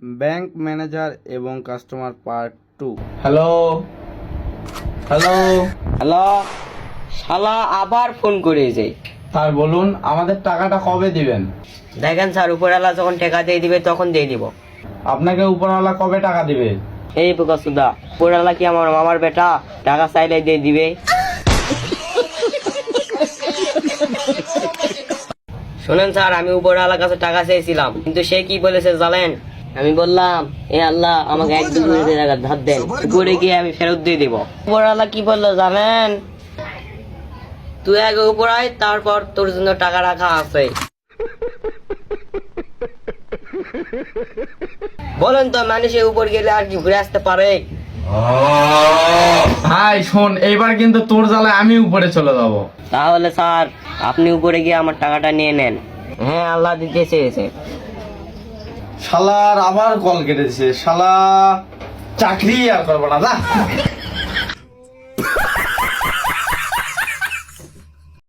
Bank manager এবং customer part 2। Hello hello hello, শালা আবার ফোন করেছে। স্যার বলুন আমাদের টাকাটা কবে দিবেন? দেখেন স্যার, উপরওয়ালা যখন টাকা দিয়ে দিবে তখন দিয়ে দিব। আপনাকে উপরওয়ালা কবে টাকা দিবে? এই প্রকাশুদা, উপরওয়ালা কি আমার মামার বেটা? টাকা চাইলে দিয়ে দিবে। শোনেন স্যার, আমি উপরওয়ালার কাছে টাকা চেয়েছিলাম, কিন্তু সে কি বলেছে জানেন? আমি বললাম, এ আল্লাহ আমাকে 1-2 মিনিটের টাকা ধার দেন, উপরে গিয়ে আমি ফেরত দিয়ে দিব। উপরওয়ালা কি বললো জানেন? তুই আগে উপর আয়, তারপর তোর জন্য টাকা রাখা আছে। বলেন তো, মানুষের উপর গেলে আর কি ঘুরে আসতে পারে? হাই শোন, এইবার কিন্তু তোর জ্বালায় আমি উপরে চলে যাব। তাহলে স্যার, আপনি উপরে গিয়ে আমার টাকাটা নিয়ে নেন। হ্যাঁ, আল্লাহ দিতে চেয়েছে। শালার আবার কল কেটেছে, শালা চাকরি আর করবো না, যা।